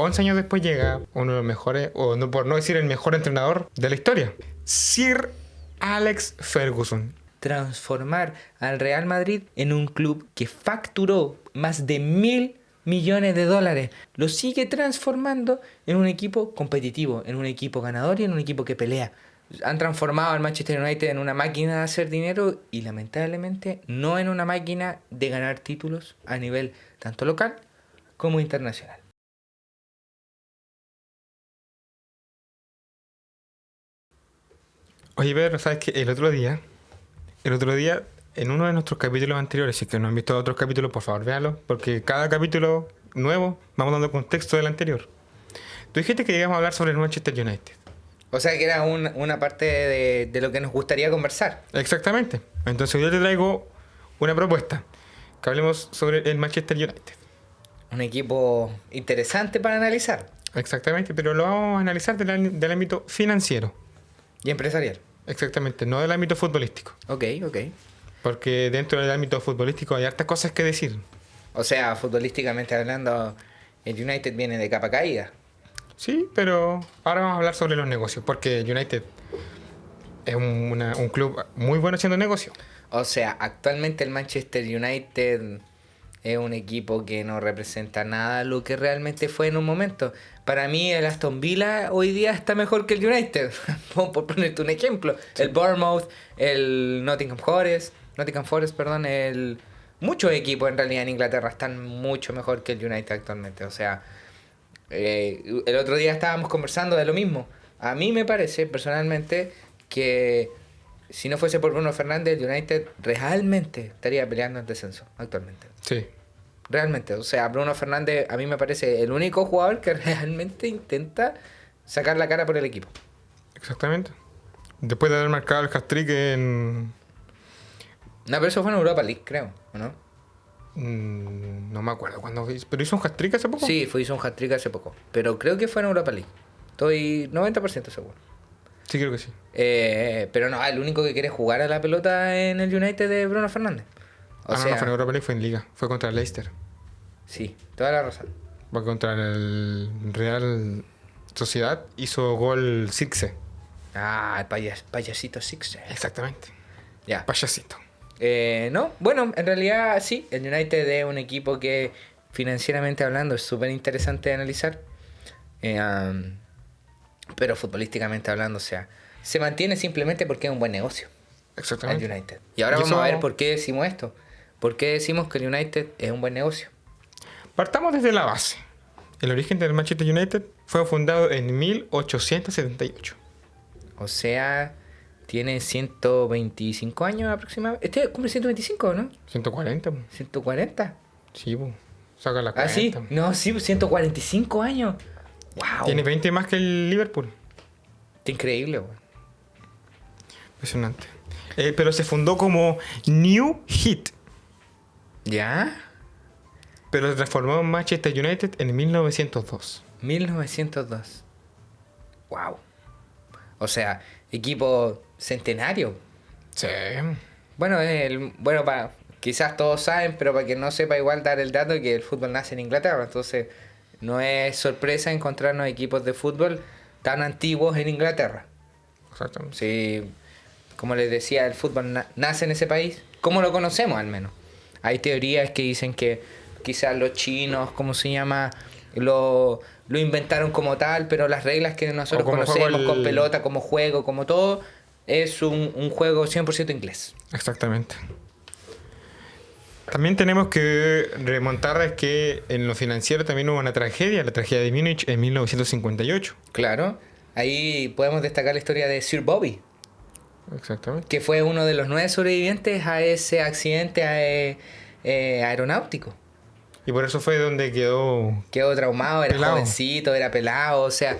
11 años después llega uno de los mejores, o no, por no decir el mejor entrenador de la historia, Sir Alex Ferguson. Transformar al Real Madrid en un club que facturó más de 1.000 millones de dólares. Lo sigue transformando en un equipo competitivo, en un equipo ganador y en un equipo que pelea. Han transformado al Manchester United en una máquina de hacer dinero y lamentablemente no en una máquina de ganar títulos a nivel tanto local como internacional. Oye, Pedro, ¿sabes qué? El otro día, en uno de nuestros capítulos anteriores, si es que no han visto otros capítulos, por favor, véanlos, porque cada capítulo nuevo vamos dando contexto del anterior. Tú dijiste que llegamos a hablar sobre el Manchester United. O sea que era una parte de lo que nos gustaría conversar. Exactamente. Entonces yo te traigo una propuesta, que hablemos sobre el Manchester United. Un equipo interesante para analizar. Exactamente, pero lo vamos a analizar del ámbito financiero. Y empresarial. Exactamente, no del ámbito futbolístico. Ok. Porque dentro del ámbito futbolístico hay hartas cosas que decir. O sea, futbolísticamente hablando, el United viene de capa caída. Sí, pero ahora vamos a hablar sobre los negocios, porque United es un club muy bueno haciendo negocios. O sea, actualmente el Manchester United es un equipo que no representa nada lo que realmente fue en un momento. Para mí el Aston Villa hoy día está mejor que el United. Por ponerte un ejemplo. Sí. El Bournemouth, el Nottingham Forest, muchos equipos en realidad en Inglaterra están mucho mejor que el United actualmente. O sea, el otro día estábamos conversando de lo mismo. A mí me parece personalmente que si no fuese por Bruno Fernández, el United realmente estaría peleando el descenso actualmente. Sí. Realmente, o sea, Bruno Fernández a mí me parece el único jugador que realmente intenta sacar la cara por el equipo. Exactamente. Después de haber marcado el hat-trick en... No, pero eso fue en Europa League, creo, ¿o no? No me acuerdo cuándo fue. ¿Pero hizo un hat-trick hace poco? Sí, hizo un hat-trick hace poco. Pero creo que fue en Europa League. Estoy 90% seguro. Sí, creo que sí. Pero no, el único que quiere jugar a la pelota en el United es Bruno Fernández. No fue en Europa League, fue en Liga. Fue contra el Leicester. Sí, toda la razón. Fue contra el Real Sociedad. Hizo gol Sixe. Ah, el payasito Sixe. Exactamente. Ya. Payasito. No, bueno, en realidad sí. El United es un equipo que financieramente hablando es súper interesante de analizar. Pero futbolísticamente hablando, o sea, se mantiene simplemente porque es un buen negocio. Exactamente. El United. Y ahora vamos a ver por qué decimos esto. ¿Por qué decimos que el United es un buen negocio? Partamos desde la base. El origen del Manchester United fue fundado en 1878. O sea, tiene 125 años aproximadamente. Este cumple 125, ¿no? 140. ¿140? Sí, pues. Saca la cuenta. Ah, sí. No, sí, 145 años. Wow. Tiene 20 más que el Liverpool. Qué increíble, güey. Impresionante. Pero se fundó como New Hit. ¿Ya? Pero se transformó en Manchester United en 1902. 1902. Wow. O sea, equipo centenario. Sí. Bueno, quizás todos saben, pero para que no sepa igual dar el dato que el fútbol nace en Inglaterra. Entonces, no es sorpresa encontrarnos equipos de fútbol tan antiguos en Inglaterra. Exactamente. Sí, como les decía, el fútbol nace en ese país. ¿Cómo lo conocemos al menos? Hay teorías que dicen que quizás los chinos, ¿cómo se llama? Lo inventaron como tal, pero las reglas que nosotros conocemos con pelota, como juego, como todo, es un juego 100% inglés. Exactamente. También tenemos que remontar que en lo financiero también hubo una tragedia, la tragedia de Múnich en 1958. Claro, ahí podemos destacar la historia de Sir Bobby. Exactamente. Que fue uno de los 9 sobrevivientes a ese accidente aeronáutico. Y por eso fue donde quedó traumado, era pelado. Jovencito, era pelado. O sea,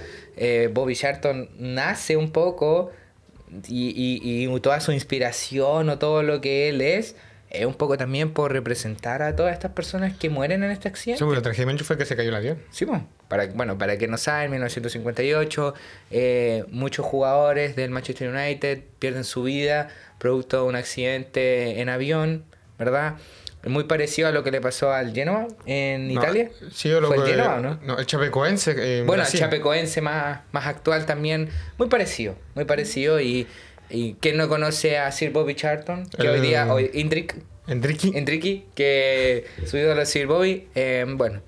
Bobby Charlton nace un poco y toda su inspiración o todo lo que él es un poco también por representar a todas estas personas que mueren en este accidente. Sí, porque la tragedia de Múnich fue que se cayó el avión. Sí, para que no saben, en 1958 muchos jugadores del Manchester United pierden su vida producto de un accidente en avión, ¿verdad? Muy parecido a lo que le pasó al Genoa en No, Italia. sí, o lo ¿Fue el que- Genoa o no? No, el Chapecoense. Bueno, el Brasil. Chapecoense más actual también. Muy parecido, muy parecido. Y ¿quién no conoce a Sir Bobby Charlton? Que hoy día, Enrique. Enrique, que su ídolo es Sir Bobby. Bueno,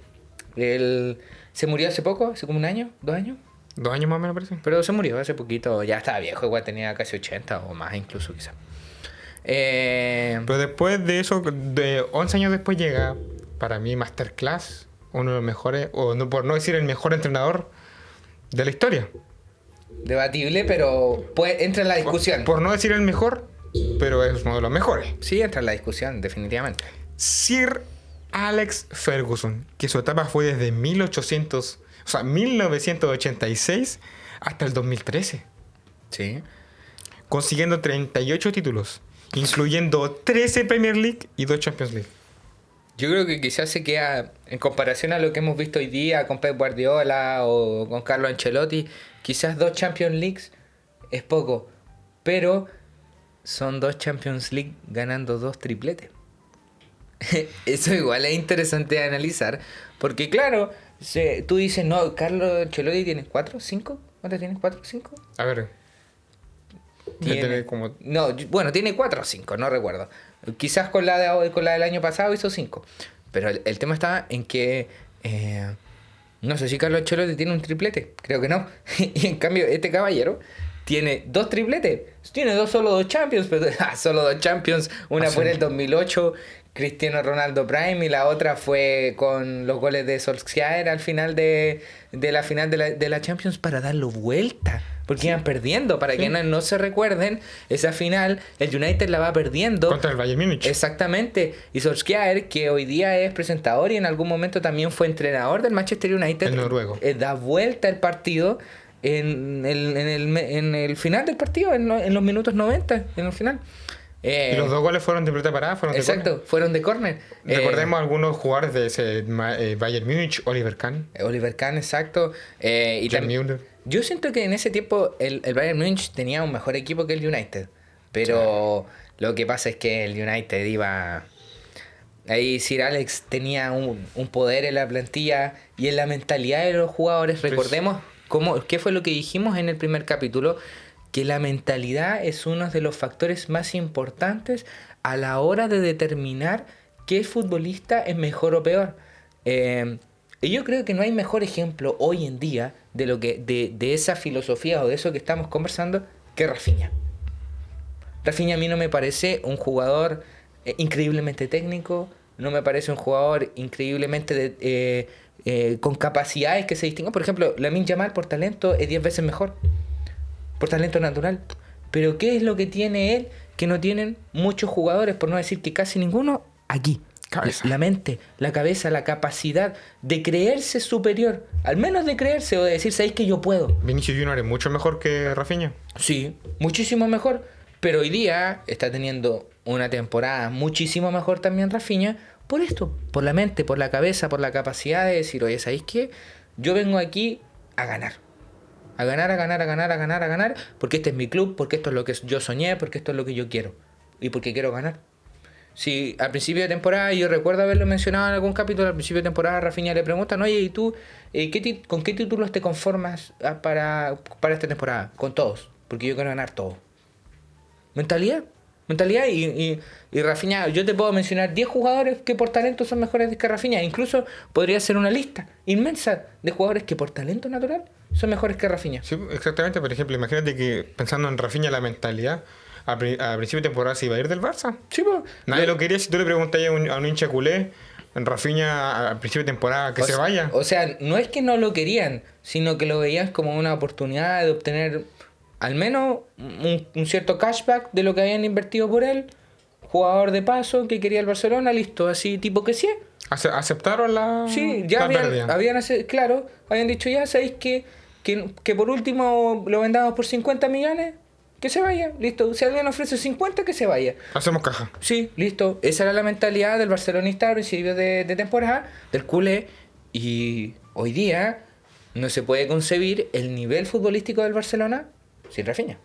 él se murió hace poco, hace como un año, 2 años. 2 años más o menos parece. Pero se murió hace poquito, ya estaba viejo, igual tenía casi 80 o más incluso quizás. Pero después de eso, de 11 años después llega, para mí, Masterclass, uno de los mejores, o no, por no decir el mejor entrenador de la historia. Debatible, pero entra en la discusión. Por no decir el mejor, pero es uno de los mejores. Sí, entra en la discusión, definitivamente. Sir Alex Ferguson, que su etapa fue desde 1986 hasta el 2013, Sí. consiguiendo 38 títulos, incluyendo 13 Premier League y 2 Champions League. Yo creo que quizás se queda, en comparación a lo que hemos visto hoy día con Pep Guardiola o con Carlo Ancelotti, quizás 2 Champions Leagues es poco, pero son 2 Champions League ganando 2 tripletes. Eso igual es interesante de analizar, porque claro, tú dices, no, Carlo Ancelotti tiene 4, 5, ¿cuántas tienes? ¿4, 5? A ver, tiene como... No, bueno, tiene 4 o 5, no recuerdo. Quizás con la del año pasado hizo 5. Pero el tema está en que no sé si Carlo Ancelotti tiene un triplete, creo que no. Y en cambio este caballero tiene 2 tripletes. Tiene solo 2 Champions, pero solo 2 Champions. Una fue en el 2008, Cristiano Ronaldo Prime, y la otra fue con los goles de Solskjaer al final de la final de la Champions para darlo vuelta. Porque iban perdiendo, para que no se recuerden, esa final, el United la va perdiendo. Contra el Bayern Múnich. Exactamente. Y Solskjaer, que hoy día es presentador y en algún momento también fue entrenador del Manchester United, El noruego. Da vuelta el partido en el final del partido, en los minutos 90, en el final. Y los 2 goles fueron de pelota parada, fueron de Exacto, córner. fueron de córner. Recordemos algunos jugadores de ese Bayern Múnich, Oliver Kahn, Oliver Kahn, exacto. Y Jan también, Müller. yo siento que en ese tiempo el Bayern Múnich tenía un mejor equipo que el United. Pero lo que pasa es que el United iba... Ahí Sir Alex tenía un poder en la plantilla y en la mentalidad de los jugadores. Recordemos qué fue lo que dijimos en el primer capítulo, que la mentalidad es uno de los factores más importantes a la hora de determinar qué futbolista es mejor o peor. Y yo creo que no hay mejor ejemplo hoy en día de lo que de esa filosofía o de eso que estamos conversando que Rafinha. Rafinha a mí no me parece un jugador increíblemente técnico, no me parece un jugador increíblemente con capacidades que se distingan. Por ejemplo, Lamine Yamal por talento es 10 veces mejor, por talento natural. Pero ¿qué es lo que tiene él que no tienen muchos jugadores, por no decir que casi ninguno, aquí? Cabeza. La mente, la cabeza, la capacidad de creerse superior, al menos de creerse o de decir, ¿sabéis que yo puedo? Vinicius Junior es mucho mejor que Rafinha. Sí, muchísimo mejor. Pero hoy día está teniendo una temporada muchísimo mejor también Rafinha por esto, por la mente, por la cabeza, por la capacidad de decir, oye, ¿sabéis qué? Yo vengo aquí a ganar. A ganar, porque este es mi club, porque esto es lo que yo soñé, porque esto es lo que yo quiero. Y porque quiero ganar. Si al principio de temporada, yo recuerdo haberlo mencionado en algún capítulo, al principio de temporada Rafinha le preguntan, oye, ¿y tú con qué títulos te conformas para esta temporada? Con todos, porque yo quiero ganar todo. Mentalidad y Rafinha, yo te puedo mencionar 10 jugadores que por talento son mejores que Rafinha. Incluso podría ser una lista inmensa de jugadores que por talento natural son mejores que Rafinha. Sí, exactamente. Por ejemplo, imagínate que pensando en Rafinha, la mentalidad, a principio de temporada se iba a ir del Barça. Sí, pues. Nadie lo quería. Si tú le preguntas a un hincha culé, en Rafinha a principio de temporada que se vaya. O sea, no es que no lo querían, sino que lo veían como una oportunidad de obtener al menos un cierto cashback de lo que habían invertido por él. Jugador de paso que quería el Barcelona, listo, así tipo que sí. ¿Aceptaron la Sí, ya la pérdida? habían dicho ya, ¿sabéis que por último lo vendamos por 50 millones? Que se vaya, listo. Si alguien ofrece 50, que se vaya. Hacemos caja. Sí, listo. Esa era la mentalidad del barcelonista a principios de temporada, del culé. Y hoy día no se puede concebir el nivel futbolístico del Barcelona sin Rafinha.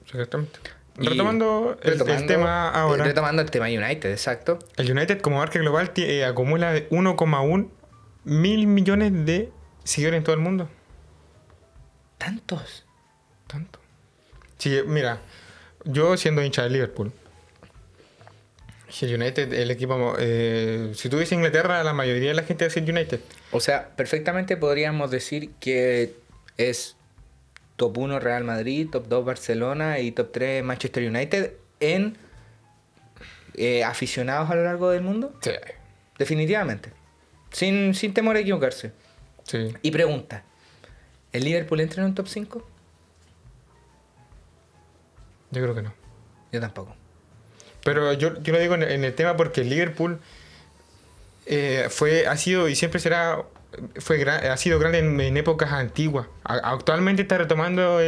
Exactamente. Retomando el tema ahora. Retomando el tema United, exacto. El United como marca global acumula 1,1 mil millones de seguidores en todo el mundo. ¿Tantos? Tanto. Sí, mira, yo siendo hincha de Liverpool, el United, el equipo... si tú dices Inglaterra, la mayoría de la gente dice United. O sea, perfectamente podríamos decir que es top 1 Real Madrid, top 2 Barcelona y top 3 Manchester United en aficionados a lo largo del mundo. Sí. Definitivamente. Sin temor a equivocarse. Sí. Y pregunta, ¿el Liverpool entra en un top 5? Yo creo que no. Yo tampoco. Pero yo lo digo en el tema porque el Liverpool ha sido y siempre será... ha sido grande en épocas antiguas. Actualmente está retomando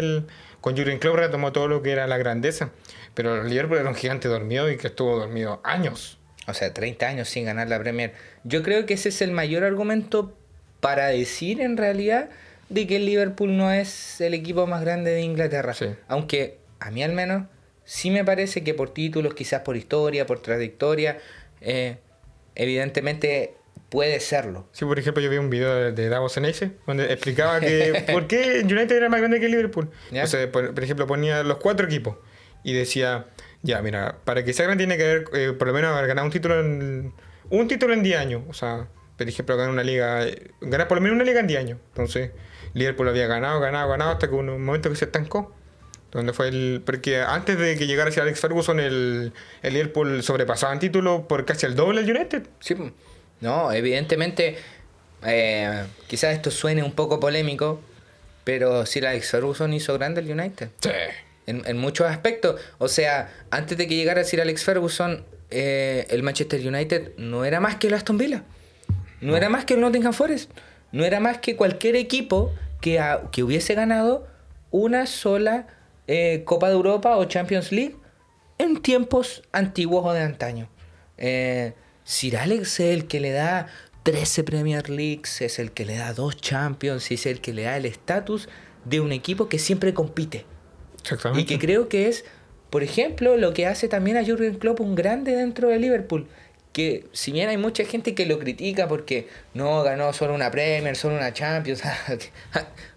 con Jürgen Klopp retomó todo lo que era la grandeza. Pero el Liverpool era un gigante dormido y que estuvo dormido años. O sea, 30 años sin ganar la Premier. Yo creo que ese es el mayor argumento para decir en realidad de que el Liverpool no es el equipo más grande de Inglaterra. Sí. Aunque a mí al menos sí me parece que por títulos, quizás por historia, por trayectoria, evidentemente puede serlo. Sí, por ejemplo, yo vi un video de Davos Eneise donde explicaba que por qué United era más grande que el Liverpool. ¿Ya? O sea, por ejemplo, ponía los 4 equipos y decía, ya, mira, para que sea grande tiene que haber por lo menos haber ganado un título en 10 años. O sea, por ejemplo, ganar una liga, ganar por lo menos una liga en 10 años. Entonces, Liverpool había ganado hasta que hubo un momento que se estancó. Donde fue porque antes de que llegara hacia Alex Ferguson, el Liverpool sobrepasaba en título por casi el doble al United. Sí, no, evidentemente, quizás esto suene un poco polémico, pero sí, Alex Ferguson hizo grande el United. Sí. En muchos aspectos. O sea, antes de que llegara Sir Alex Ferguson, el Manchester United no era más que el Aston Villa. No era más que el Nottingham Forest. No era más que cualquier equipo que hubiese ganado una sola Copa de Europa o Champions League en tiempos antiguos o de antaño. Sir Alex es el que le da 13 Premier Leagues, es el que le da 2 Champions, es el que le da el estatus de un equipo que siempre compite. Exactamente. Y que creo que es, por ejemplo, lo que hace también a Jürgen Klopp un grande dentro de Liverpool. Que si bien hay mucha gente que lo critica porque no ganó solo una Premier, solo una Champions.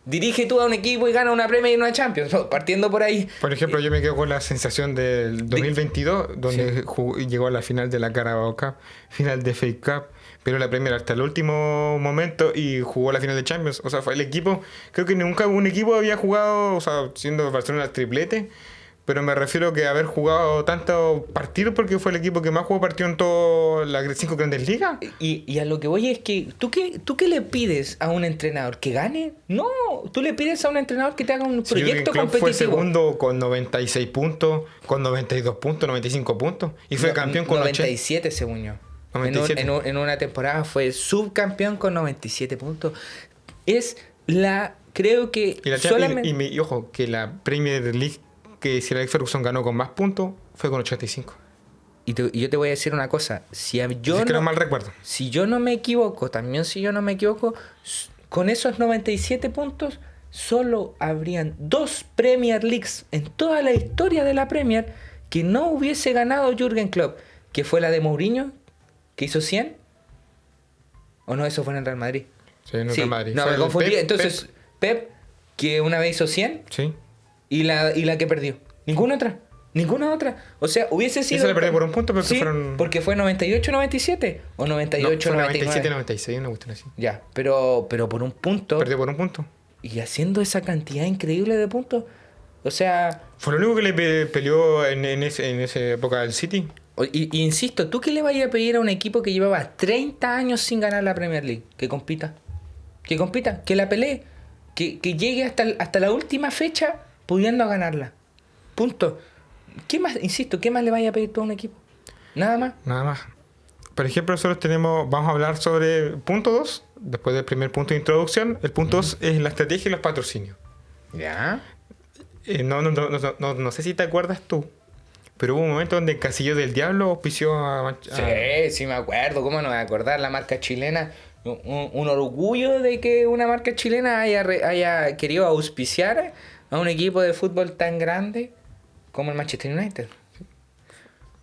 Dirige tú a un equipo y gana una Premier y una Champions, partiendo por ahí. Por ejemplo, yo me quedo con la sensación del 2022, donde llegó a la final de la Carabao Cup, final de FA Cup, pero la Premier hasta el último momento y jugó la final de Champions. O sea, fue el equipo, creo que nunca un equipo había jugado, o sea, siendo Barcelona el triplete, pero me refiero que haber jugado tantos partidos porque fue el equipo que más jugó partidos en todas las 5 grandes ligas. Y a lo que voy es que, ¿tú qué le pides a un entrenador? ¿Que gane? No, tú le pides a un entrenador que te haga un proyecto competitivo. Fue segundo con 96 puntos, con 92 puntos, 95 puntos. Y fue campeón con 97 según yo. 97. En una temporada fue subcampeón con 97 puntos. Es creo que y ojo, que la Premier League que Sir Alex Ferguson ganó con más puntos fue con 85. Y yo te voy a decir una cosa. Si no mal recuerdo. Si yo no me equivoco, con esos 97 puntos solo habrían 2 Premier Leagues en toda la historia de la Premier que no hubiese ganado Jürgen Klopp, que fue la de Mourinho, que hizo 100. ¿O no? Eso fue en el Real Madrid. Sí, en el Real Madrid. No, me confundí. Entonces, Pep, que una vez hizo 100. Sí. Y la que perdió. Ninguna otra. O sea, hubiese sido... Esa la perdió por un punto, pero sí, porque fue 98-97. O 98-99. 97-96, una cuestión así. Ya, pero por un punto. Perdió por un punto. Y haciendo esa cantidad increíble de puntos. O sea... Fue lo único que le peleó en esa época al City. Y insisto, ¿tú qué le vayas a pedir a un equipo que llevaba 30 años sin ganar la Premier League? Que compita, que la pelee, que llegue hasta la última fecha pudiendo ganarla. Punto. ¿Qué más, insisto, qué más le vaya a pedir tú a un equipo? Nada más. Nada más. Por ejemplo, nosotros vamos a hablar sobre punto 2, después del primer punto de introducción. El punto 2 es la estrategia y los patrocinios. ¿Ya? No sé si te acuerdas tú, pero hubo un momento donde el Castillo del Diablo auspició a... Sí, me acuerdo. ¿Cómo no me voy a acordar? La marca chilena. Un orgullo de que una marca chilena haya querido auspiciar a un equipo de fútbol tan grande como el Manchester United.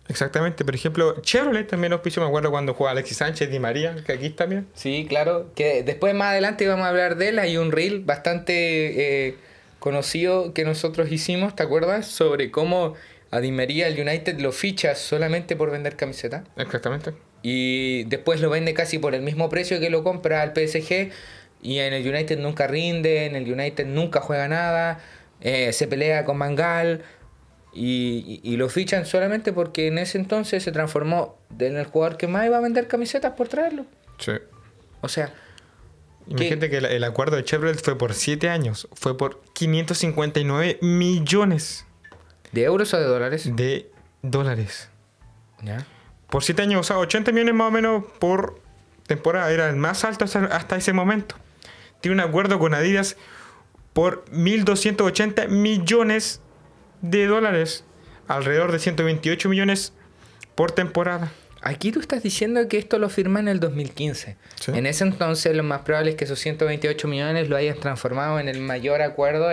Exactamente. Por ejemplo, Chevrolet también auspició, me acuerdo cuando jugaba Alexis Sánchez, Di María, que aquí también. Sí, claro. Que después más adelante vamos a hablar de él. Hay un reel bastante conocido que nosotros hicimos, ¿te acuerdas? Sobre cómo a Di María el United lo ficha solamente por vender camiseta. Exactamente. Y después lo vende casi por el mismo precio que lo compra al PSG. Y en el United nunca rinde, en el United nunca juega nada. Se pelea con Mangal. Y lo fichan solamente porque en ese entonces se transformó en el jugador que más iba a vender camisetas por traerlo. Sí. O sea, Imagínate que el acuerdo de Chevrolet fue por 7 años. Fue por 559 millones ¿de euros o de dólares? de dólares. ¿Ya? Por 7 años, o sea, 80 millones más o menos por temporada. Era el más alto hasta ese momento. Tiene un acuerdo con Adidas por 1.280 millones de dólares. Alrededor de 128 millones por temporada. Aquí tú estás diciendo que esto lo firma en el 2015. Sí. En ese entonces lo más probable es que esos 128 millones lo hayan transformado en el mayor acuerdo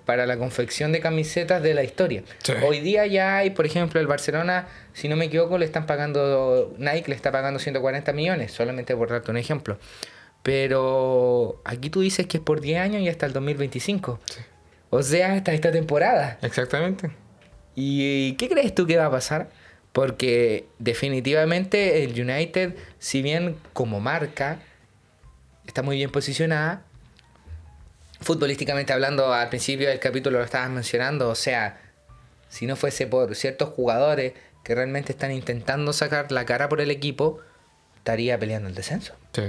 para la confección de camisetas de la historia. Sí. Hoy día ya hay, por ejemplo, el Barcelona, si no me equivoco, Nike le está pagando 140 millones, solamente por darte un ejemplo. Pero aquí tú dices que es por 10 años y hasta el 2025. Sí. O sea, hasta esta temporada. Exactamente. ¿Y qué crees tú que va a pasar? Porque definitivamente el United, si bien como marca está muy bien posicionada, futbolísticamente hablando, al principio del capítulo lo estabas mencionando, o sea, si no fuese por ciertos jugadores que realmente están intentando sacar la cara por el equipo, estaría peleando el descenso. Sí.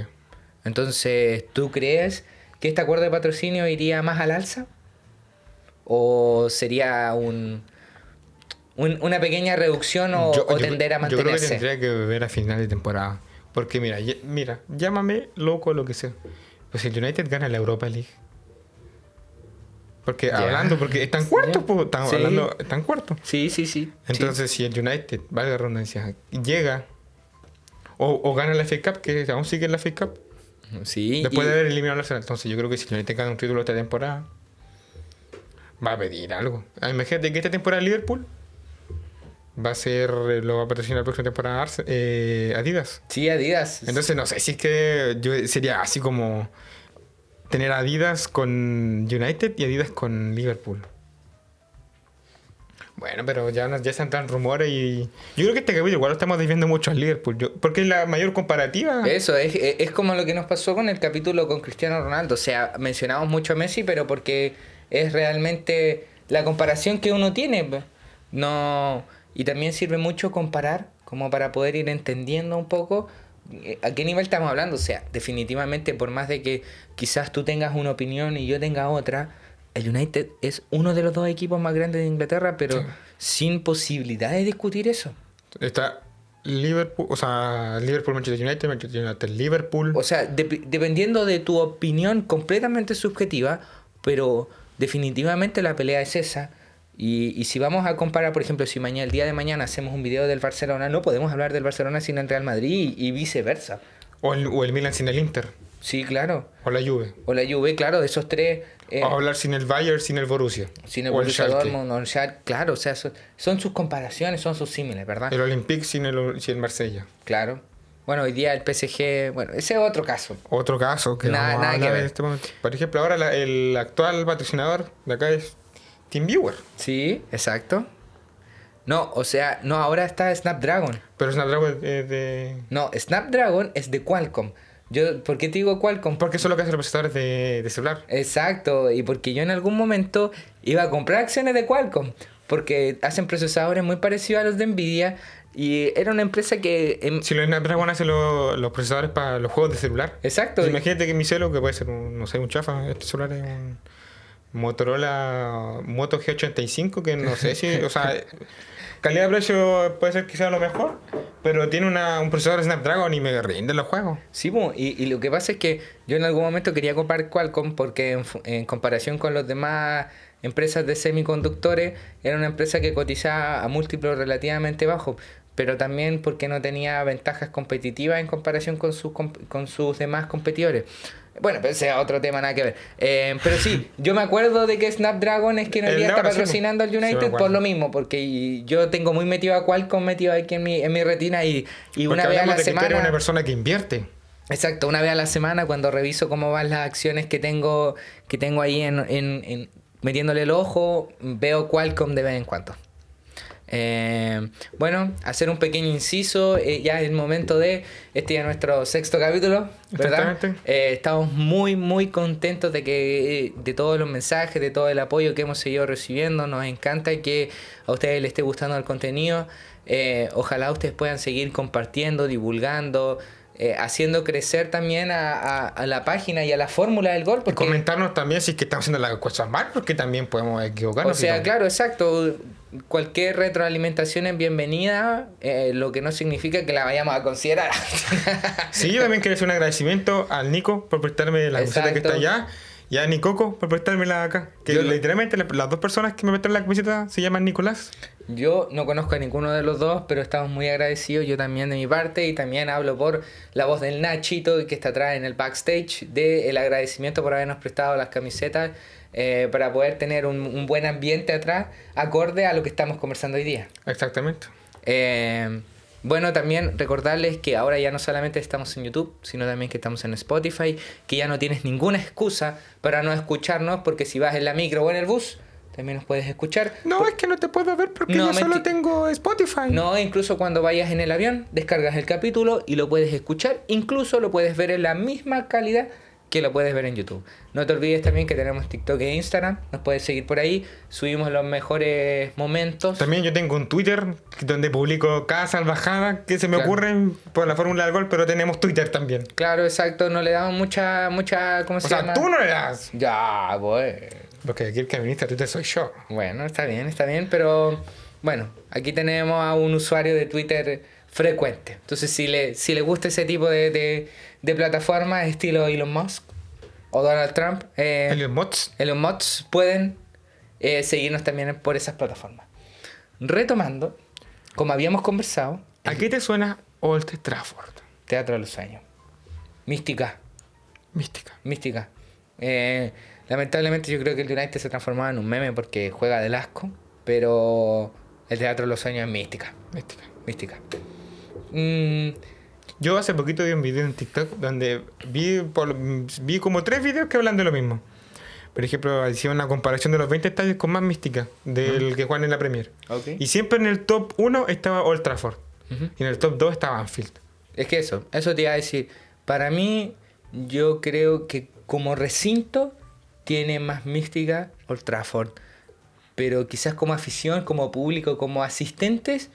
Entonces, ¿tú crees que este acuerdo de patrocinio iría más al alza? ¿O sería una pequeña reducción o tender a Yo creo que mantenerse? tendría que ver a final de temporada. Porque mira, llámame loco o lo que sea. Pues el United gana la Europa League. Porque porque están cuartos, pues, están cuartos. Sí, sí, sí. Entonces, si el United, valga la redundancia, llega o gana la FA Cup, que aún sigue en la FA Cup, sí, después de haber eliminado al Arsenal, entonces yo creo que si el United gana un título esta temporada, va a pedir algo. Imagínate que esta temporada Liverpool lo va a patrocinar la próxima temporada Adidas. Sí, Adidas. Entonces no sé si es que sería así como tener Adidas con United y Adidas con Liverpool. Bueno, pero ya se entran rumores y yo creo que este capítulo igual lo estamos desviando mucho al Liverpool, porque es la mayor comparativa. Eso, es como lo que nos pasó con el capítulo con Cristiano Ronaldo. O sea, mencionamos mucho a Messi, pero porque es realmente la comparación que uno tiene. No, y también sirve mucho comparar, como para poder ir entendiendo un poco a qué nivel estamos hablando. O sea, definitivamente, por más de que quizás tú tengas una opinión y yo tenga otra, el United es uno de los dos equipos más grandes de Inglaterra, pero sí, sin posibilidad de discutir eso. Está Liverpool, o sea, Liverpool, Manchester United, Liverpool. O sea, dependiendo de tu opinión completamente subjetiva, pero definitivamente la pelea es esa. Y si vamos a comparar, por ejemplo, si el día de mañana hacemos un video del Barcelona, no podemos hablar del Barcelona sin el Real Madrid y viceversa. O el Milan sin el Inter. Sí, claro. O la Juve. O la Juve, claro, de esos tres. O hablar sin el Bayern, sin el Borussia. Sin el o Borussia Schalke. Dortmund, o el Schalke, claro, o sea, son sus comparaciones, son sus símiles, ¿verdad? El Olympique sin el Marsella. Claro. Bueno, hoy día el PSG, bueno, ese es otro caso. Otro caso que Nada- vamos a nada que hablar ver. en este momento. Por ejemplo, ahora el actual patrocinador de acá es TeamViewer. Sí, exacto. No, o sea, no, ahora está Snapdragon. Pero Snapdragon es de... No, Snapdragon es de Qualcomm. ¿Por qué te digo Qualcomm? Porque eso es lo que hacen los procesadores de celular. Exacto, y porque yo en algún momento iba a comprar acciones de Qualcomm, porque hacen procesadores muy parecidos a los de Nvidia, y era una empresa que... Si los Snapdragon hacen los procesadores para los juegos de celular. Exacto. Imagínate que mi celo, que puede ser no sé, un chafa, este celular es un Motorola Moto G85, que no sé si... O sea, calidad-precio puede ser quizás lo mejor, pero tiene un procesador Snapdragon y me rinden los juegos. Sí, y lo que pasa es que yo en algún momento quería comprar Qualcomm porque en comparación con los demás empresas de semiconductores era una empresa que cotizaba a múltiplos relativamente bajos, pero también porque no tenía ventajas competitivas en comparación con sus demás competidores. Bueno, pero ese es otro tema, nada que ver. Pero sí, yo me acuerdo de que Snapdragon es que hoy día está patrocinando al United por lo mismo, porque yo tengo muy metido a Qualcomm metido aquí en mi retina y una vez a la semana... Tú eres una persona que invierte. Exacto, una vez a la semana cuando reviso cómo van las acciones que tengo ahí metiéndole el ojo, veo Qualcomm de vez en cuando. Bueno, hacer un pequeño inciso, ya es el momento de ya nuestro 6º capítulo, ¿verdad? Estamos muy muy contentos de todos los mensajes, de todo el apoyo que hemos seguido recibiendo. Nos encanta que a ustedes les esté gustando el contenido. Ojalá ustedes puedan seguir compartiendo, divulgando, haciendo crecer también a la página y a la fórmula del gol. Y comentarnos también si es que estamos haciendo las cosas mal, porque también podemos equivocarnos. O sea, claro, exacto. Cualquier retroalimentación es bienvenida, lo que no significa que la vayamos a considerar. Sí, yo también quiero hacer un agradecimiento al Nico por prestarme la camiseta que está allá y a Nicoco por prestármela acá. Que literalmente las dos personas que me prestaron la camiseta se llaman Nicolás. Yo no conozco a ninguno de los dos, pero estamos muy agradecidos, yo también de mi parte, y también hablo por la voz del Nachito, que está atrás en el backstage, del agradecimiento por habernos prestado las camisetas, para poder tener un buen ambiente atrás, acorde a lo que estamos conversando hoy día. Exactamente. Bueno, también recordarles que ahora ya no solamente estamos en YouTube, sino también que estamos en Spotify, que ya no tienes ninguna excusa para no escucharnos, porque si vas en la micro o en el bus, también nos puedes escuchar. No, es que no te puedo ver porque yo solo tengo Spotify. No, incluso cuando vayas en el avión, descargas el capítulo y lo puedes escuchar. Incluso lo puedes ver en la misma calidad que lo puedes ver en YouTube. No te olvides también que tenemos TikTok e Instagram. Nos puedes seguir por ahí. Subimos los mejores momentos. También yo tengo un Twitter donde publico cada salvajada que se me ocurren por la fórmula del gol, pero tenemos Twitter también. Claro, exacto. No le damos mucha ¿cómo se llama? O sea, tú no le das. Ya, pues. Porque aquí el que administra Twitter soy yo. Bueno, está bien, pero bueno, aquí tenemos a un usuario de Twitter frecuente. Entonces, si le gusta ese tipo de plataformas estilo Elon Musk o Donald Trump, Elon Musk, pueden seguirnos también por esas plataformas. Retomando, como habíamos conversado, ¿a qué te suena Old Trafford? Teatro de los Sueños. Mística. Lamentablemente yo creo que el United se transformaba en un meme porque juega del asco, pero el Teatro de los Sueños es mística. Yo hace poquito vi un video en TikTok donde vi como 3 videos que hablan de lo mismo. Por ejemplo, hicieron una comparación de los 20 estadios con más mística del que juegan en la Premier. Okay. Y siempre en el top 1 estaba Old Trafford. Y en el top 2 estaba Anfield. Es que eso te iba a decir. Para mí, yo creo que como recinto tiene más mística Old Trafford. Pero quizás como afición, como público, como asistentes,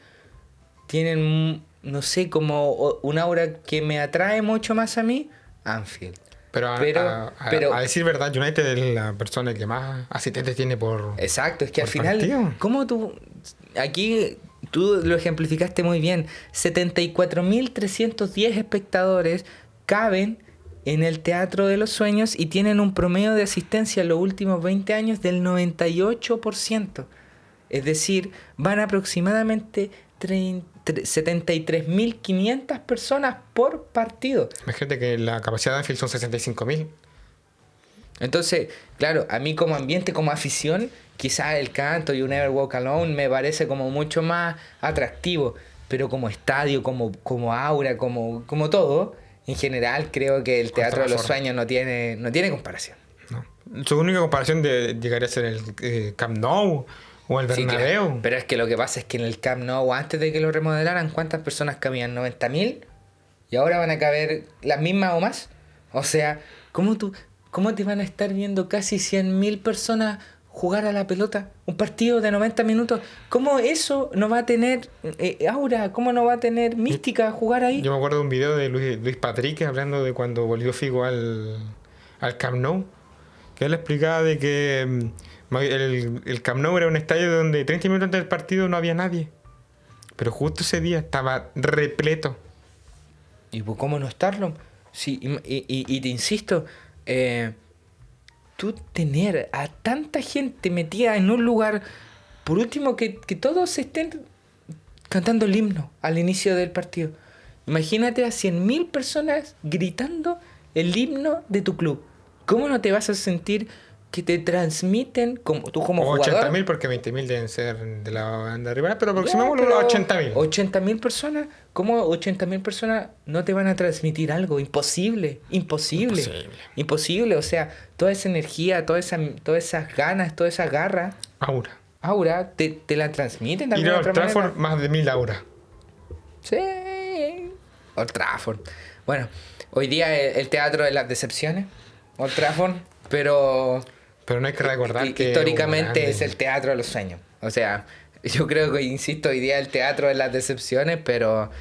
tienen, no sé, como un aura que me atrae mucho más a mí, Anfield. Pero a decir verdad, United es la persona que más asistentes tiene por... Exacto, es que al final, ¿cómo tú... Aquí tú lo ejemplificaste muy bien. 74.310 espectadores caben en el Teatro de los Sueños y tienen un promedio de asistencia en los últimos 20 años del 98%. Es decir, van aproximadamente 73.500 personas por partido. Imagínate que la capacidad de Anfield son 65.000. Entonces, claro, a mí como ambiente, como afición, quizás el canto y un Never Walk Alone me parece como mucho más atractivo. Pero como estadio, como aura, como todo, en general creo que el Teatro de los Sueños no tiene comparación. No. Su única comparación llegaría a ser el Camp Nou o el Bernabéu. Sí, claro. Pero es que lo que pasa es que en el Camp Nou, antes de que lo remodelaran, ¿cuántas personas cabían? ¿90.000? Y ahora van a caber las mismas o más. O sea, ¿cómo te van a estar viendo casi 100.000 personas jugar a la pelota? Un partido de 90 minutos. ¿Cómo eso no va a tener aura? ¿Cómo no va a tener mística jugar ahí? Yo me acuerdo de un video de Luis Patrick hablando de cuando volvió Figo al Camp Nou, que él explicaba de que el Camp Nou era un estadio donde 30 minutos antes del partido no había nadie. Pero justo ese día estaba repleto. ¿Y cómo no estarlo? Sí, y te insisto, tú tener a tanta gente metida en un lugar, por último que todos estén cantando el himno al inicio del partido. Imagínate a 100.000 personas gritando el himno de tu club. ¿Cómo no te vas a sentir que te transmiten como tú como O jugador? 80.000 porque 20.000 deben ser de la banda rival, pero Ya, aproximémoslo a 80.000. 80.000 personas. ¿Cómo 80.000 personas no te van a transmitir algo? Imposible. Imposible. Imposible. Imposible. O sea, toda esa energía, todas esas ganas, toda esa garra, aura, te la transmiten de Ir alguna a otra Old Trafford, manera. más de 1.000 auras. Sí. Old Trafford. Bueno, hoy día el teatro de las decepciones. Old Trafford. Pero Pero no hay que recordar que históricamente un es el teatro de los sueños. O sea, yo creo que, insisto, hoy día el teatro de las decepciones, pero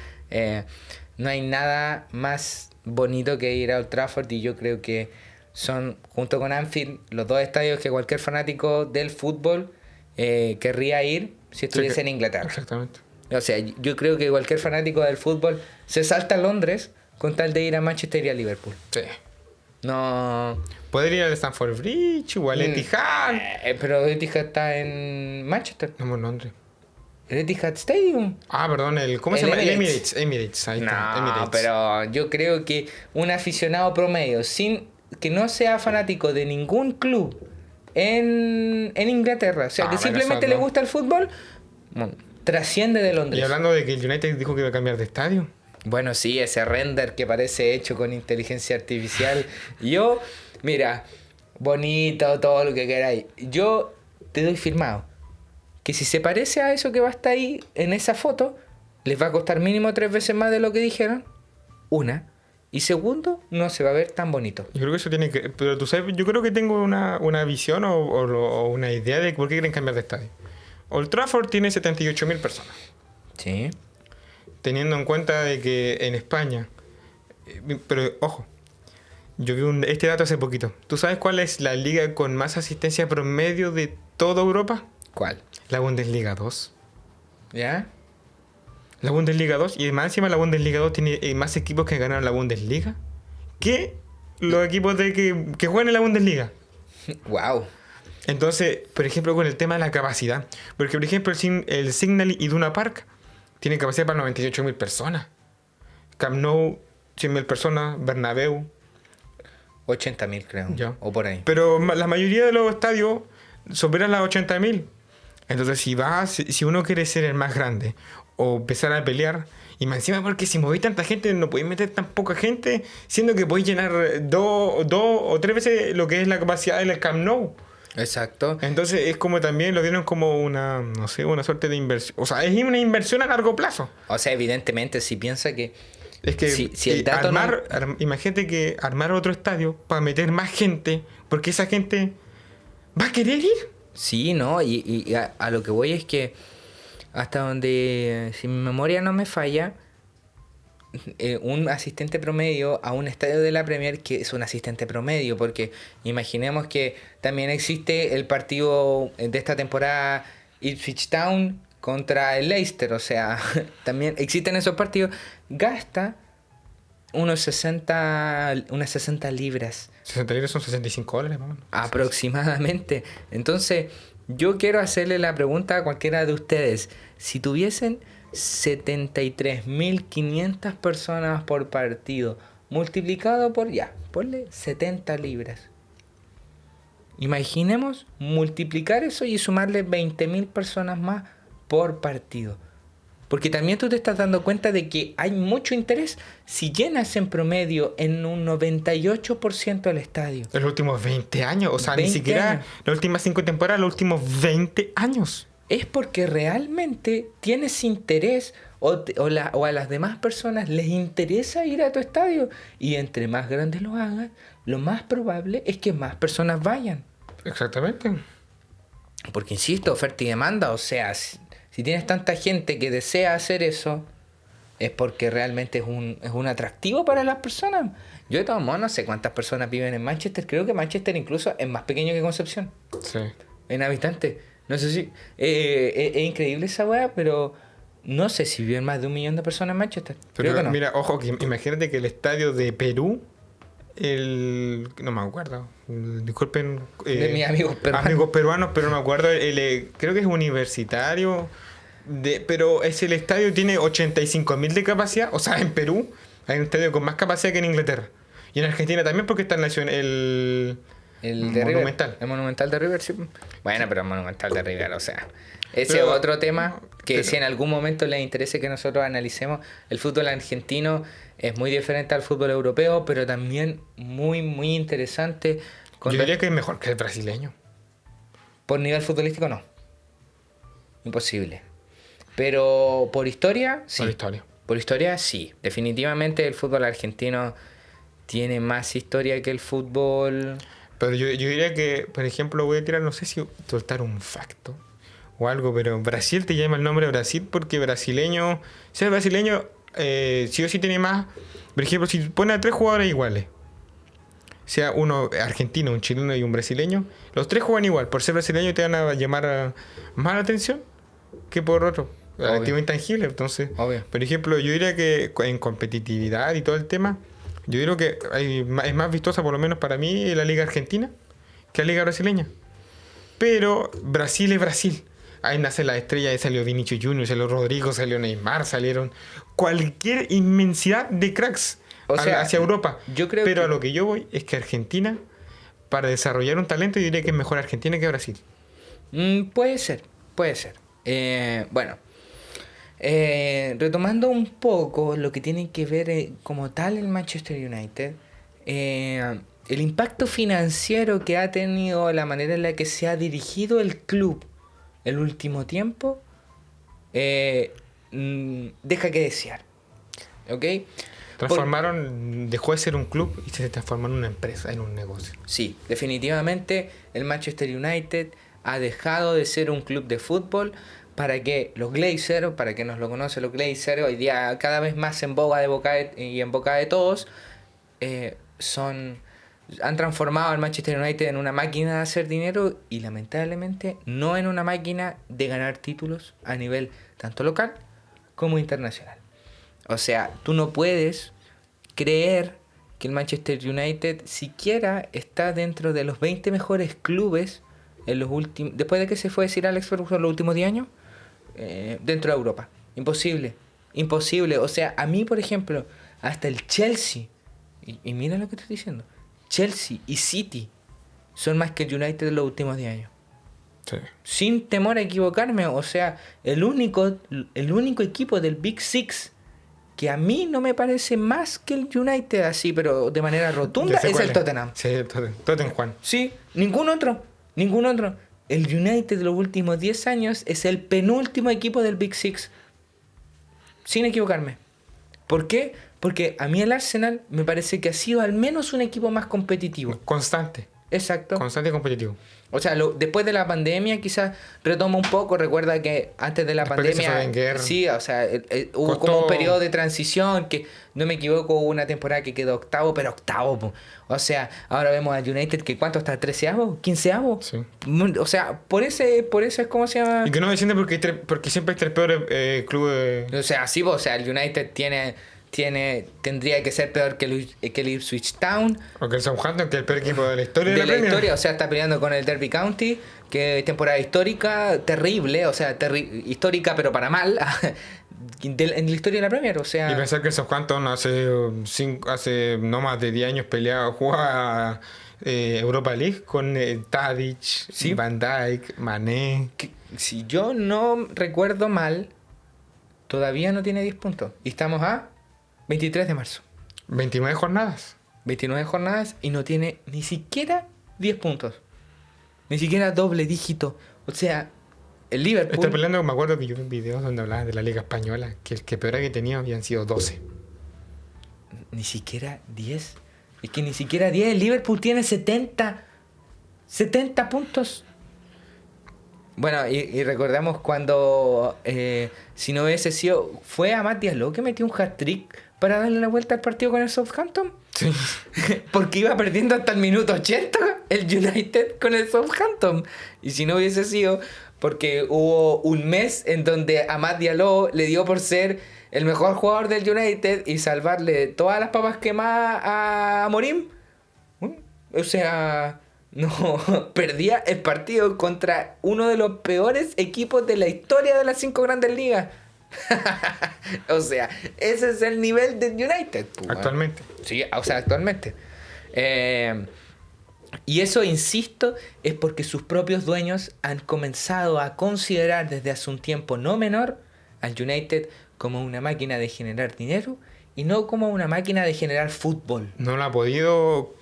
no hay nada más bonito que ir a Old Trafford y yo creo que son, junto con Anfield, los dos estadios que cualquier fanático del fútbol querría ir si estuviese en Inglaterra. Exactamente. O sea, yo creo que cualquier fanático del fútbol se salta a Londres con tal de ir a Manchester y a Liverpool. Sí. No... Poder ir al Stamford Bridge o al Etihad. pero Etihad está en Manchester. No, en Londres. El Etihad Stadium. Ah, perdón, ¿cómo se El llama? El Emirates. Emirates, ahí está. No, Emirates. pero yo creo que un aficionado promedio, sin que no sea fanático de ningún club en Inglaterra, o sea, que bueno, simplemente eso le no. gusta el fútbol, bueno, trasciende de Y Londres. hablando de que el United dijo que iba a cambiar de estadio. Bueno, sí, ese render que parece hecho con inteligencia artificial. Yo, mira, bonito, todo lo que queráis. Yo te doy firmado que si se parece a eso que va a estar ahí en esa foto, les va a costar mínimo 3 veces más de lo que dijeron. Una. Y segundo, no se va a ver tan bonito. Yo creo que eso tiene que... Pero tú sabes, yo creo que tengo una visión o una idea de por qué quieren cambiar de estadio. Old Trafford tiene 78.000 personas. Sí. Teniendo en cuenta de que en España... Pero, ojo, yo vi este dato hace poquito. ¿Tú sabes cuál es la liga con más asistencia promedio de toda Europa? ¿Cuál? La Bundesliga 2. ¿Ya? La Bundesliga 2. Y más encima la Bundesliga 2 tiene más equipos que ganaron la Bundesliga que los equipos que juegan en la Bundesliga. Wow. Entonces, por ejemplo, con el tema de la capacidad. Porque, por ejemplo, el Signal Iduna Park tiene capacidad para 98.000 personas. Camp Nou, 100.000 personas. Bernabéu. 80.000 creo. Ya. O por ahí. Pero la mayoría de los estadios superan las 80.000. Entonces, si uno quiere ser el más grande o empezar a pelear, y más encima porque si movéis tanta gente, no podéis meter tan poca gente, siendo que podéis llenar 2 o 3 veces lo que es la capacidad del Camp Nou. Exacto. Entonces es como también lo dieron como una, no sé, una suerte de inversión. O sea, es una inversión a largo plazo. O sea, evidentemente, si piensa que... Es que Si el dato imagínate que armar otro estadio para meter más gente, porque esa gente va a querer ir. Sí, ¿no? Y a lo que voy es que hasta donde, si mi memoria no me falla, un asistente promedio a un estadio de la Premier, que es un asistente promedio, porque imaginemos que también existe el partido de esta temporada Ipswich Town contra el Leicester, o sea, también existen esos partidos, gasta unas 60 libras 60 libras son $65, mamá. aproximadamente. Entonces, yo quiero hacerle la pregunta a cualquiera de ustedes. Si tuviesen 73.500 personas por partido, multiplicado por, ponle 70 libras. Imaginemos multiplicar eso y sumarle 20.000 personas más por partido. Porque también tú te estás dando cuenta de que hay mucho interés si llenas en promedio en un 98% el estadio. En los últimos 20 años. O sea, ni 20 siquiera años. las últimas 5 temporadas, los últimos 20 años. Es porque realmente tienes interés o a las demás personas les interesa ir a tu estadio. Y entre más grandes lo hagas, lo más probable es que más personas vayan. Exactamente. Porque insisto, oferta y demanda, o sea, si tienes tanta gente que desea hacer eso, es porque realmente es un atractivo para las personas. Yo de todos modos no sé cuántas personas viven en Manchester, creo que Manchester incluso es más pequeño que Concepción, Sí. en habitantes. No sé si... es increíble esa weá, pero no sé si viven más de 1 millón de personas en Manchester. Pero Creo que no. mira, ojo, que imagínate que el estadio de Perú, no me acuerdo, disculpen. De mis amigos peruanos. Amigos peruanos, pero no me acuerdo, creo que es universitario, pero el estadio tiene 85.000 de capacidad, o sea, en Perú hay un estadio con más capacidad que en Inglaterra. Y en Argentina también porque está en El de Monumental. River. El Monumental de River, sí. Bueno, pero el Monumental de River, o sea. Ese Pero- es otro tema que pero- si en algún momento les interese que nosotros analicemos, el fútbol argentino es muy diferente al fútbol europeo, pero también muy, muy interesante. Yo diría que es mejor que el brasileño. Por nivel futbolístico, no. Imposible. Pero por historia, sí. Por historia. Por historia, sí. Definitivamente el fútbol argentino tiene más historia que el fútbol... Pero yo diría que, por ejemplo, voy a tirar, no sé si soltar un facto o algo, pero Brasil te llama el nombre Brasil porque brasileño, ser brasileño sí o sí tiene más. Por ejemplo, si pone a 3 jugadores iguales, sea uno argentino, un chileno y un brasileño, los 3 juegan igual. Por ser brasileño te van a llamar más la atención que por otro. Obvio. Activo intangible, entonces. Obvio. Por ejemplo, yo diría que en competitividad y todo el tema, yo diría que es más vistosa, por lo menos para mí, la Liga Argentina que la Liga Brasileña. Pero Brasil es Brasil. Ahí nace la estrella, ahí salió Vinicius Junior, salió Rodrigo, salió Neymar, salieron cualquier inmensidad de cracks O sea, hacia Europa. yo creo Pero que- a lo que yo voy es que Argentina, para desarrollar un talento, yo diría que es mejor Argentina que Brasil. Puede ser, puede ser. Bueno, retomando un poco lo que tiene que ver como tal el Manchester United, el impacto financiero que ha tenido la manera en la que se ha dirigido el club el último tiempo, deja que desear. ¿Ok? Dejó de ser un club y se transformó en una empresa, en un negocio. Sí, definitivamente el Manchester United ha dejado de ser un club de fútbol para que los Glazers, para que nos lo conocen los Glazers, hoy día cada vez más en boga y en boca de todos, han transformado al Manchester United en una máquina de hacer dinero y lamentablemente no en una máquina de ganar títulos a nivel tanto local como internacional. O sea, tú no puedes creer que el Manchester United siquiera está dentro de los 20 mejores clubes en los últimos, después de que se fue Sir Alex Ferguson los últimos 10 años, dentro de Europa. Imposible, imposible. O sea, a mí, por ejemplo, hasta el Chelsea, y mira lo que estoy diciendo, Chelsea y City son más que el United en los últimos 10 años. Sí. Sin temor a equivocarme, o sea, el único equipo del Big Six que a mí no me parece más que el United así, pero de manera rotunda, Ya sé es cuál el Tottenham. Sí, el Tottenham, Juan. Sí, ningún otro. El United de los últimos 10 años es el penúltimo equipo del Big Six. Sin equivocarme. ¿Por qué? Porque a mí el Arsenal me parece que ha sido al menos un equipo más competitivo. Constante. Exacto. Constante y competitivo. O sea, después de la pandemia quizás retoma un poco. Recuerda que antes de la Después que se pandemia... fue Wenger. Sí, o sea, hubo Costó- como un periodo de transición que, no me equivoco, hubo una temporada que quedó octavo, pero octavo. Po. O sea, ahora vemos al United que ¿cuánto está? ¿13avo? ¿15avo? Sí. O sea, por eso es como se llama... Y que no desciende porque siempre hay 3 peores clubes. O sea, sí, po, o sea, el United tendría que ser peor que el Ipswich Town. O que el Southampton, que es el peor equipo de la historia de, De la la Premier. historia, o sea, está peleando con el Derby County, que es temporada histórica, terrible, o sea, histórica pero para mal, en la historia de la Premier, o sea... Y pensar que el Southampton hace no más de 10 años jugaba Europa League con Tadic, Sí. Van Dijk, Mané. que, si yo no recuerdo mal, todavía no tiene 10 puntos. Y estamos a 23 de marzo. 29 jornadas. 29 jornadas y no tiene ni siquiera 10 puntos. Ni siquiera doble dígito. O sea, el Liverpool... Está peleando, me acuerdo que yo vi un video donde hablaban de la Liga Española, que el que peor que tenía habían sido 12. Ni siquiera 10. Es que ni siquiera 10. El Liverpool tiene 70 puntos. Bueno, y recordamos cuando, si no hubiese sido, fue a Matías Lowe que metió un hat-trick para darle la vuelta al partido con el Southampton. Sí. Porque iba perdiendo hasta el minuto 80 el United con el Southampton. Y si no hubiese sido porque hubo un mes en donde Amad Diallo le dio por ser el mejor jugador del United y salvarle todas las papas quemadas a Amorim. O sea, no, perdía el partido contra uno de los peores equipos de la historia de las 5 grandes ligas. O sea, ese es el nivel del United. Pues, Actualmente. sí, o sea, actualmente. Y eso, insisto, es porque sus propios dueños han comenzado a considerar desde hace un tiempo no menor al United como una máquina de generar dinero y no como una máquina de generar fútbol. No lo ha podido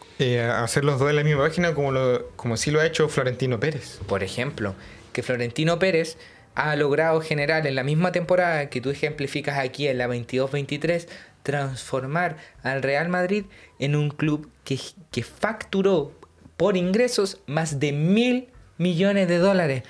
hacer los dos en la misma página como sí lo ha hecho Florentino Pérez. Por ejemplo, que Florentino Pérez ha logrado generar en la misma temporada que tú ejemplificas aquí en la 22-23, transformar al Real Madrid en un club que facturó por ingresos más de 1.000 millones de dólares.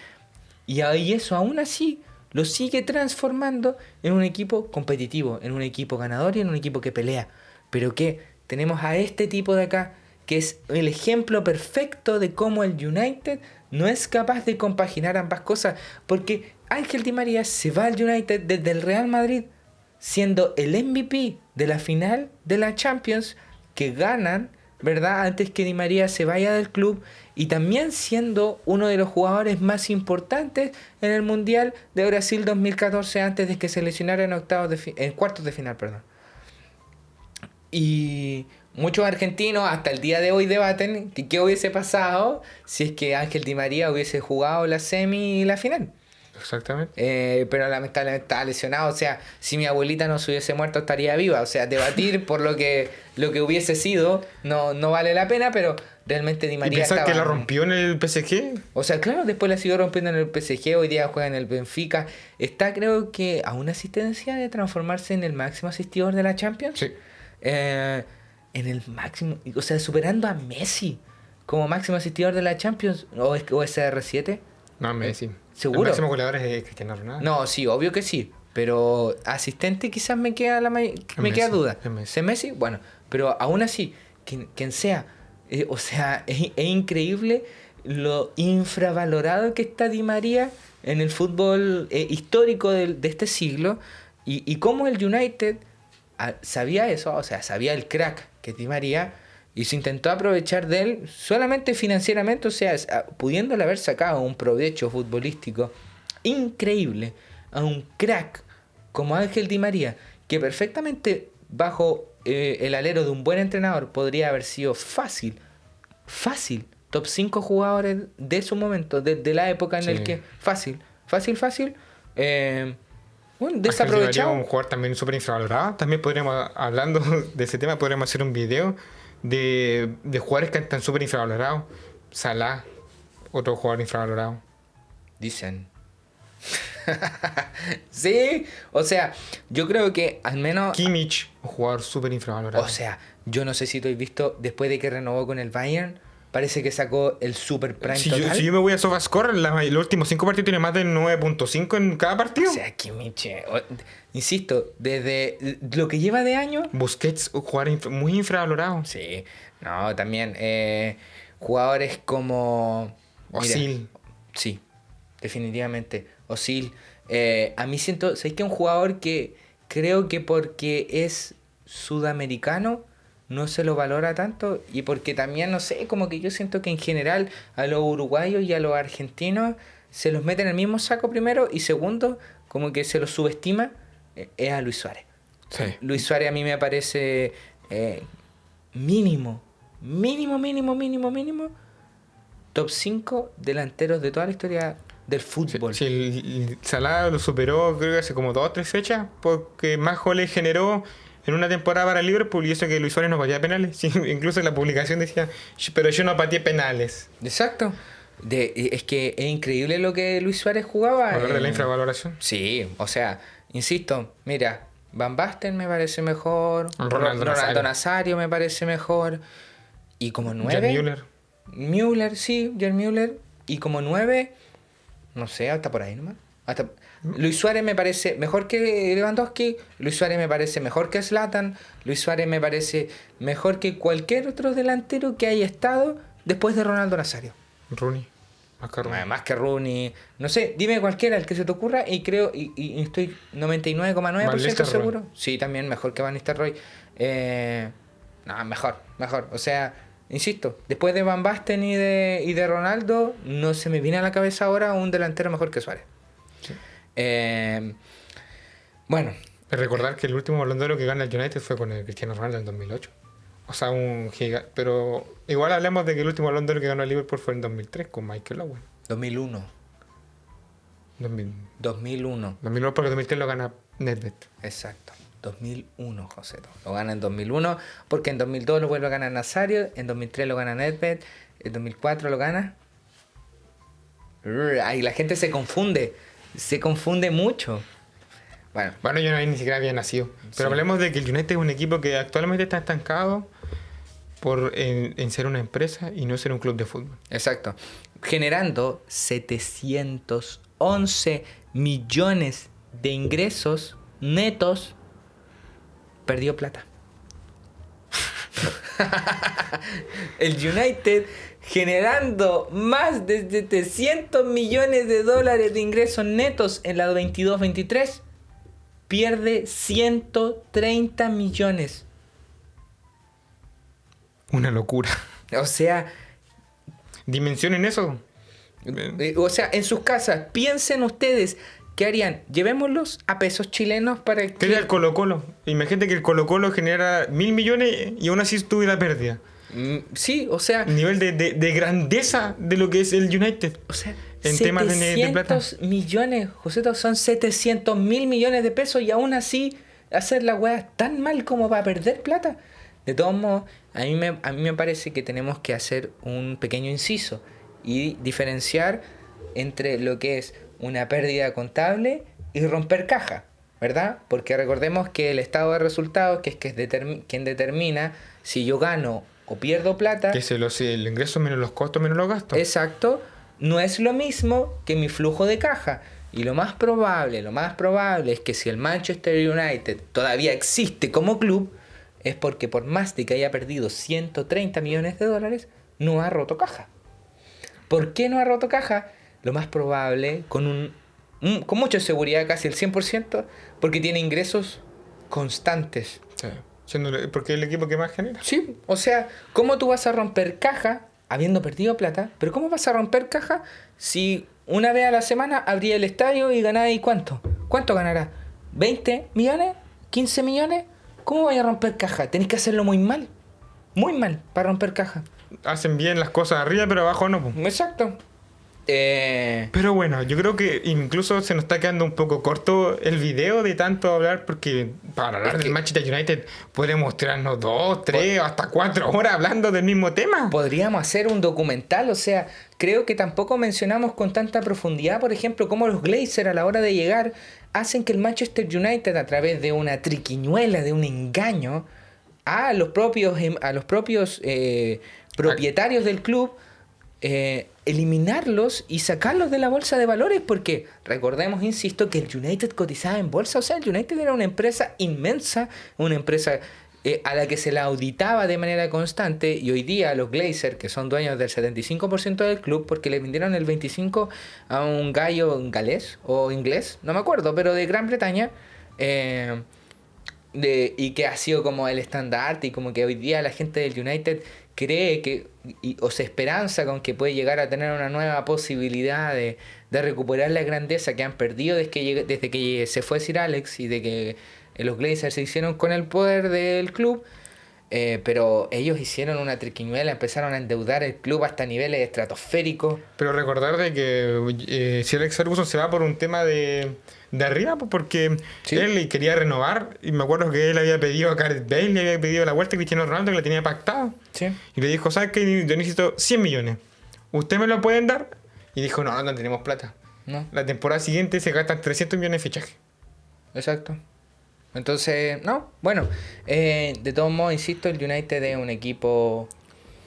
Y ahí eso aún así lo sigue transformando en un equipo competitivo, en un equipo ganador y en un equipo que pelea. Pero que tenemos a este tipo de acá, que es el ejemplo perfecto de cómo el United no es capaz de compaginar ambas cosas. Porque Ángel Di María se va al United desde el Real Madrid, siendo el MVP de la final de la Champions que ganan, ¿verdad? Antes que Di María se vaya del club, y también siendo uno de los jugadores más importantes en el Mundial de Brasil 2014 antes de que se lesionara en cuartos de final, perdón. Y muchos argentinos hasta el día de hoy debaten qué hubiese pasado si es que Ángel Di María hubiese jugado la semi y la final. Exactamente. Pero lamentablemente estaba lesionado. O sea, si mi abuelita no se hubiese muerto, estaría viva. O sea, debatir por lo que hubiese sido no vale la pena, pero realmente Di María ¿Y pensar estaba... que la rompió en el PSG? O sea, claro, después la siguió rompiendo en el PSG, hoy día juega en el Benfica. Está, creo que, a una asistencia de transformarse en el máximo asistidor de la Champions. Sí. En el máximo, o sea, superando a Messi como máximo asistidor de la Champions. ¿O es CR7? No, Messi. ¿Seguro? El máximo goleador es Cristiano Ronaldo. No, sí, obvio que sí. Pero asistente quizás me queda queda duda. ¿Es Messi? Bueno, pero aún así, quien sea, o sea, es increíble lo infravalorado que está Di María en el fútbol histórico de este siglo y cómo el United sabía eso, o sea, sabía el crack que es Di María y se intentó aprovechar de él solamente financieramente, o sea, pudiéndole haber sacado un provecho futbolístico increíble a un crack como Ángel Di María, que perfectamente bajo el alero de un buen entrenador podría haber sido fácil, top 5 jugadores de su momento, de la época en el que fácil, bueno, desaprovechado. Un jugador también súper infravalorado. También podríamos, hablando de ese tema, podríamos hacer un video de jugadores que están súper infravalorados. Salah, otro jugador infravalorado. Dicen. Sí, o sea, yo creo que al menos... Kimmich, un jugador súper infravalorado. O sea, yo no sé si tú has visto, después de que renovó con el Bayern, parece que sacó el super prime total. Si yo me voy a SofaScore, los últimos 5 partidos tiene más de 9.5 en cada partido. O sea, Kimmich, insisto, desde lo que lleva de año... Busquets, un jugador muy infravalorado. Sí, no, también jugadores como... Özil. Sí, definitivamente. Özil. A mí siento, ¿sabes que un jugador que creo que porque es sudamericano no se lo valora tanto? Y porque también, no sé, como que yo siento que en general a los uruguayos y a los argentinos se los mete en el mismo saco primero y segundo, como que se los subestima, es a Luis Suárez. Sí. Luis Suárez a mí me parece mínimo, top 5 delanteros de toda la historia del fútbol. Sí, el Salah lo superó creo que hace como 2 o 3 fechas porque más goles generó en una temporada para Liverpool y eso que Luis Suárez no patea penales. Sí, incluso en la publicación decía, pero yo no pateé penales. Exacto. Es que es increíble lo que Luis Suárez jugaba. Hablar de la infravaloración. Sí, o sea, insisto, mira, Van Basten me parece mejor, Ronaldo Nazario me parece mejor, y como 9... Jan Müller. Jan Müller, y como 9, no sé, hasta por ahí nomás. Luis Suárez me parece mejor que Lewandowski, Luis Suárez me parece mejor que Zlatan, Luis Suárez me parece mejor que cualquier otro delantero que haya estado después de Ronaldo Nazario. Rooney. Más que Rooney. No sé, dime cualquiera el que se te ocurra y creo, y estoy 99,9% seguro. Sí, también mejor que Van Nistelrooy. No, mejor. O sea, insisto, después de Van Basten y de Ronaldo, no se me viene a la cabeza ahora un delantero mejor que Suárez. Sí. Bueno. Recordar que el último Balón de Oro que gana el United fue con el Cristiano Ronaldo en 2008. O sea, un giga. Pero igual hablemos de que el último Balón de Oro que ganó el Liverpool fue en 2003 con Michael Owen. 2001. 2000, 2001. 2001 porque 2003 lo gana Nedved. Exacto. 2001, José. Lo gana en 2001 porque en 2002 lo vuelve a ganar Nazario, en 2003 lo gana Nedved, en 2004 lo gana... Ahí la gente se confunde mucho. Bueno, yo ni siquiera había nacido. Pero Sí. hablemos de que el United es un equipo que actualmente está estancado en ser una empresa y no ser un club de fútbol. Exacto. Generando 711 millones de ingresos netos, perdió plata. El United generando más de 700 millones de dólares de ingresos netos en la 22-23, pierde 130 millones. Una locura. O sea, Dimensionen eso. en sus casas, piensen ustedes, ¿qué harían? Llevémoslos a pesos chilenos para ¿Qué era el Colo-Colo? Imagínate que el Colo-Colo genera 1.000 millones y aún así tuviera pérdida. Sí, o sea... Nivel de grandeza de lo que es el United. O sea, En temas de plata. 700 millones, José, son 700 mil millones de pesos y aún así hacer la weá tan mal como para perder plata. De todos modos, a mí me parece que tenemos que hacer un pequeño inciso y diferenciar entre lo que es una pérdida contable y romper caja, ¿verdad? Porque recordemos que el estado de resultados, que es quien determina si yo gano o pierdo plata, Que es el ingreso menos los costos menos los gastos. exacto, no es lo mismo que mi flujo de caja. Y lo más probable es que si el Manchester United todavía existe como club, es porque por más de que haya perdido 130 millones de dólares, no ha roto caja. ¿Por qué no ha roto caja? Lo más probable, con mucha seguridad, casi el 100%, porque tiene ingresos constantes. Sí. Porque es el equipo que más genera. Sí, o sea, ¿cómo tú vas a romper caja habiendo perdido plata? Pero ¿cómo vas a romper caja si una vez a la semana abría el estadio y ganáis cuánto? ¿Cuánto ganará? ¿20 millones? ¿15 millones? ¿Cómo vais a romper caja? Tenéis que hacerlo muy mal para romper caja. Hacen bien las cosas arriba, pero abajo no. Po. Exacto. Pero bueno, yo creo que incluso se nos está quedando un poco corto el video de tanto hablar, porque para hablar del Manchester United podríamos mostrarnos 2, 3, hasta 4 horas hablando del mismo tema. Podríamos hacer un documental, o sea, creo que tampoco mencionamos con tanta profundidad, por ejemplo, cómo los Glazers a la hora de llegar hacen que el Manchester United, a través de una triquiñuela, de un engaño, a los propios propietarios del club, eliminarlos y sacarlos de la bolsa de valores, porque recordemos, insisto, que el United cotizaba en bolsa. O sea, el United era una empresa inmensa, una empresa a la que se la auditaba de manera constante, y hoy día los Glazers, que son dueños del 75% del club, porque le vendieron el 25% a un gallo galés o inglés, no me acuerdo, pero de Gran Bretaña, y que ha sido como el estandarte, y como que hoy día la gente del United cree que o se esperanza con que puede llegar a tener una nueva posibilidad de recuperar la grandeza que han perdido desde que se fue Sir Alex y de que los Glazers se hicieron con el poder del club. Pero ellos hicieron una triquiñuela, empezaron a endeudar el club hasta niveles estratosféricos. Pero recordar de que si Alex Ferguson se va por un tema de arriba, pues porque Sí. él quería renovar, y me acuerdo que él había pedido a Gareth Bale, le había pedido la vuelta a Cristiano Ronaldo, que la tenía pactado, Sí. y le dijo, ¿sabes qué? Yo necesito 100 millones, ¿ustedes me lo pueden dar? Y dijo, no tenemos plata. ¿No? La temporada siguiente se gastan 300 millones de fichaje. Exacto. Entonces, no, bueno, de todos modos, insisto, el United es un equipo,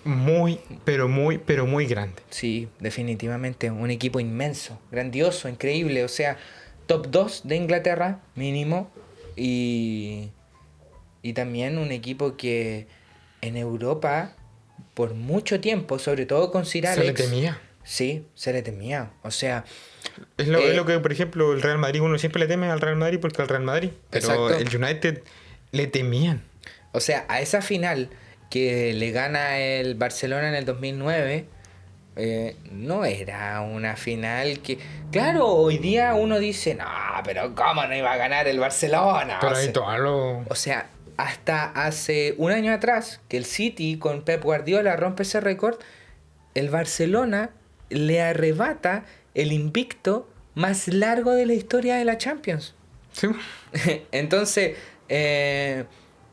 Muy, pero muy grande. sí, definitivamente, un equipo inmenso, grandioso, increíble, o sea, top 2 de Inglaterra, mínimo, y también un equipo que en Europa, por mucho tiempo, sobre todo con Sir Alex, Se le temía. Sí, se le temía, o sea, Es lo que, por ejemplo, el Real Madrid, uno siempre le teme al Real Madrid porque al Real Madrid. Pero Exacto. el United le temían. O sea, a esa final que le gana el Barcelona en el 2009, no era una final que... Claro, hoy día uno dice, no, pero ¿cómo no iba a ganar el Barcelona? Pero O ahí sea, todo lo... o sea, hasta hace un año atrás, que el City con Pep Guardiola rompe ese récord, el Barcelona le arrebata el invicto más largo de la historia de la Champions. Sí. Entonces,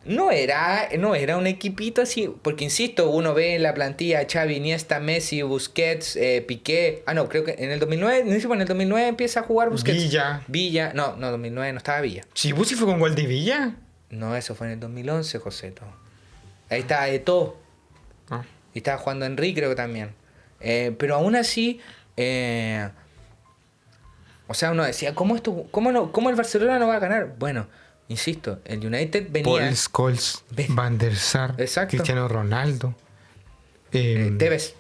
no era un equipito así, porque insisto, uno ve en la plantilla Xavi, Iniesta, Messi, Busquets, Piqué. Ah, no, creo que en el 2009, en el 2009 empieza a jugar Busquets. Villa, no, 2009 no estaba Villa. ¿Chibusi fue con gol de Villa? No, eso fue en el 2011, Joseto. Ahí estaba Eto'o. Ah. Y estaba jugando Henry, creo que también. Pero aún así, o sea, uno decía, ¿cómo el Barcelona no va a ganar? Bueno, insisto, el United venía... Paul Scholes, Van der Sar, Exacto. Cristiano Ronaldo, Tevez.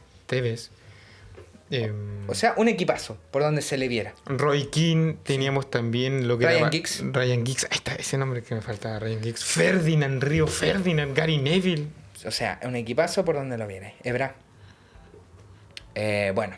O sea, un equipazo, por donde se le viera. Roy Keane, teníamos también lo que Ryan era... Giggs. Ryan Giggs, ahí está, ese nombre que me faltaba, Ryan Giggs. Ferdinand, Río Ferdinand, Gary Neville. O sea, un equipazo por donde lo viene. Ebra. Bueno.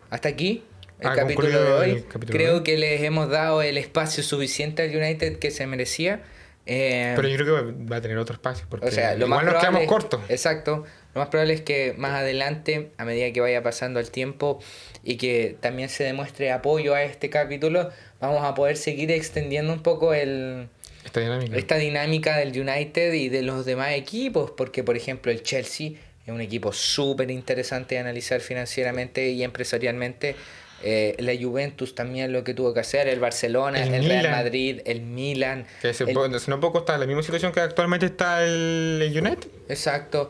Hasta aquí el capítulo de hoy. Creo que les hemos dado el espacio suficiente al United que se merecía. Pero yo creo que va a tener otro espacio. Porque o sea, lo igual más nos quedamos probable, cortos. Exacto. Lo más probable es que más adelante, a medida que vaya pasando el tiempo y que también se demuestre apoyo a este capítulo, vamos a poder seguir extendiendo un poco esta dinámica del United y de los demás equipos. Porque, por ejemplo, el Chelsea es un equipo súper interesante de analizar financieramente y empresarialmente. La Juventus también lo que tuvo que hacer, el Barcelona, el Real Madrid, el Milan. Que si no poco está en la misma situación que actualmente está el United. Exacto.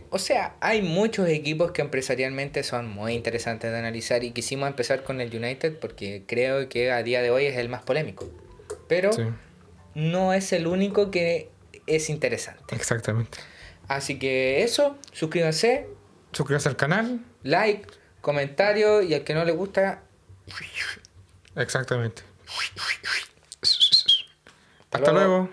O sea, hay muchos equipos que empresarialmente son muy interesantes de analizar y quisimos empezar con el United porque creo que a día de hoy es el más polémico. Pero sí, no es el único que es interesante. Exactamente. Así que eso, suscríbanse. Suscríbanse al canal. Like, comentario y al que no le gusta... Exactamente. Hasta luego.